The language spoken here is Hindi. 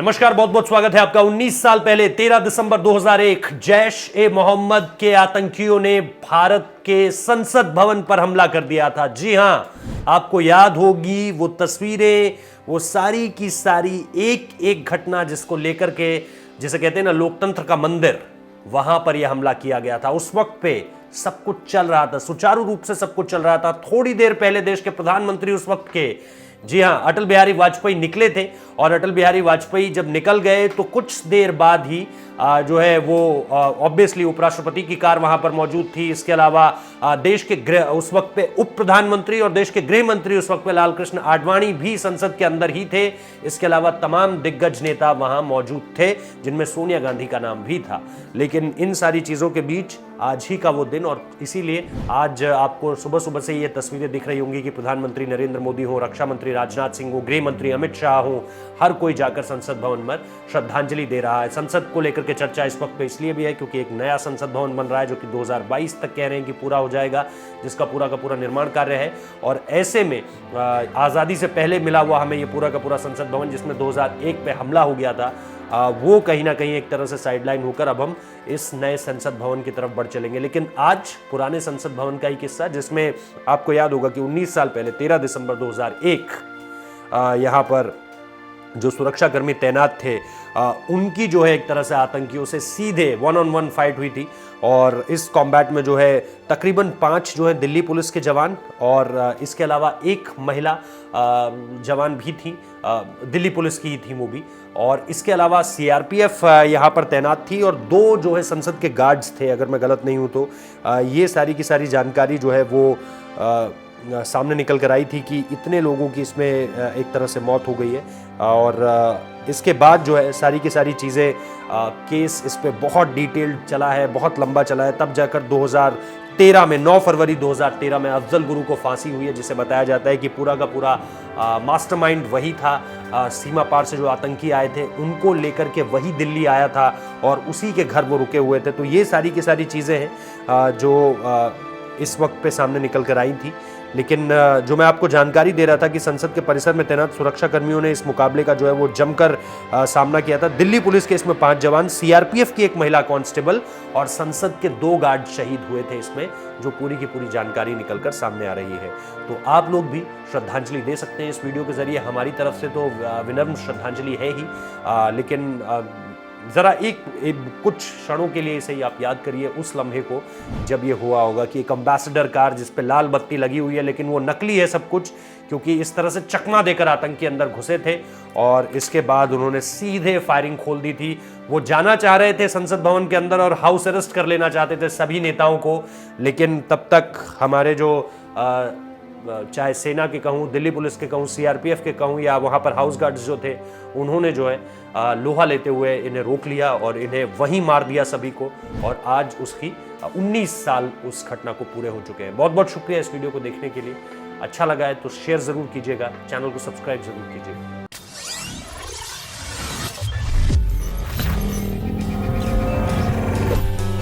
नमस्कार, बहुत बहुत स्वागत है आपका। 19 साल पहले 13 दिसंबर 2001 जैश-ए-मोहम्मद के आतंकियों ने भारत के संसद भवन पर हमला कर दिया था। जी हां, आपको याद होगी वो तस्वीरें, वो सारी की सारी एक एक घटना जिसको लेकर के, जिसे कहते हैं ना लोकतंत्र का मंदिर, वहां पर यह हमला किया गया था। उस वक्त पे सब कुछ चल रहा था, सुचारू रूप से सब कुछ चल रहा था। थोड़ी देर पहले देश के प्रधानमंत्री उस वक्त के, जी हां, अटल बिहारी वाजपेयी निकले थे और अटल बिहारी वाजपेयी जब निकल गए तो कुछ देर बाद ही जो है वो ऑब्वियसली उपराष्ट्रपति की कार वहां पर मौजूद थी। इसके अलावा देश के गृह उस वक्त पे उप प्रधानमंत्री और देश के गृह मंत्री उस वक्त पे लालकृष्ण आडवाणी भी संसद के अंदर ही थे। इसके अलावा तमाम दिग्गज नेता वहां मौजूद थे, जिनमें सोनिया गांधी का नाम भी था। लेकिन इन सारी चीजों के बीच आज ही का वो दिन, और इसीलिए आज आपको सुबह सुबह से ये तस्वीरें दिख रही होंगी कि प्रधानमंत्री नरेंद्र मोदी हो, रक्षा मंत्री राजनाथ सिंह हो, गृह मंत्री अमित शाह हो, हर कोई जाकर संसद भवन में श्रद्धांजलि दे रहा है। संसद को लेकर के चर्चा इस वक्त पे इसलिए भी है क्योंकि एक नया संसद भवन बन रहा है जो कि 2022 तक कह रहे हैं कि पूरा हो जाएगा, जिसका पूरा का पूरा निर्माण कार्य है। और ऐसे में आज़ादी से पहले मिला हुआ हमें ये पूरा का पूरा संसद भवन, जिसमें 2001 पे हमला हो गया था, वो कहीं ना कहीं एक तरह से साइडलाइन होकर अब हम इस नए संसद भवन की तरफ बढ़ चलेंगे। लेकिन आज पुराने संसद भवन का ही किस्सा, जिसमें आपको याद होगा कि 19 साल पहले 13 दिसंबर 2001 यहाँ पर जो सुरक्षाकर्मी तैनात थे, उनकी जो है एक तरह से आतंकियों से सीधे 1-on-1 फाइट हुई थी। और इस कॉम्बैट में जो है तकरीबन 5 जो है दिल्ली पुलिस के जवान और इसके अलावा एक महिला जवान भी थी, दिल्ली पुलिस की ही थी वो भी, और इसके अलावा सीआरपीएफ यहाँ पर तैनात थी और 2 जो है संसद के गार्ड्स थे, अगर मैं गलत नहीं हूँ तो। ये सारी की सारी जानकारी जो है वो सामने निकल कर आई थी कि इतने लोगों की इसमें एक तरह से मौत हो गई है। और इसके बाद जो है सारी की सारी चीज़ें, केस इस पे बहुत डिटेल्ड चला है, बहुत लंबा चला है। तब जाकर 2013 में 9 फरवरी 2013 में अफजल गुरु को फांसी हुई है, जिसे बताया जाता है कि पूरा का पूरा मास्टरमाइंड वही था। सीमा पार से जो आतंकी आए थे उनको लेकर के वही दिल्ली आया था और उसी के घर वो रुके हुए थे। तो ये सारी की सारी चीज़ें हैं जो इस वक्त पे सामने निकल कर आई थी। लेकिन जो मैं आपको जानकारी दे रहा था कि संसद के परिसर में तैनात सुरक्षा कर्मियों ने इस मुकाबले का जो है वो जमकर सामना किया था। दिल्ली पुलिस के इसमें 5 जवान, सीआरपीएफ की एक महिला कांस्टेबल और संसद के 2 गार्ड शहीद हुए थे इसमें, जो पूरी की पूरी जानकारी निकलकर सामने आ रही है। तो आप लोग भी श्रद्धांजलि दे सकते हैं इस वीडियो के जरिए। हमारी तरफ से तो विनम्र श्रद्धांजलि है ही, लेकिन जरा एक कुछ क्षणों के लिए इसे आप याद करिए उस लम्हे को जब ये हुआ होगा कि एक एम्बेसडर कार जिस पे लाल बत्ती लगी हुई है, लेकिन वो नकली है सब कुछ, क्योंकि इस तरह से चकमा देकर आतंकी अंदर घुसे थे और इसके बाद उन्होंने सीधे फायरिंग खोल दी थी। वो जाना चाह रहे थे संसद भवन के अंदर और हाउस अरेस्ट कर लेना चाहते थे सभी नेताओं को, लेकिन तब तक हमारे जो चाहे सेना के कहूँ, दिल्ली पुलिस के कहूँ, सीआरपीएफ के कहूँ, या वहाँ पर हाउस गार्ड्स जो थे, उन्होंने जो है लोहा लेते हुए इन्हें रोक लिया और इन्हें वहीं मार दिया सभी को। और आज उसकी 19 साल उस घटना को पूरे हो चुके हैं। बहुत बहुत शुक्रिया इस वीडियो को देखने के लिए। अच्छा लगा है तो शेयर ज़रूर कीजिएगा, चैनल को सब्सक्राइब ज़रूर कीजिएगा।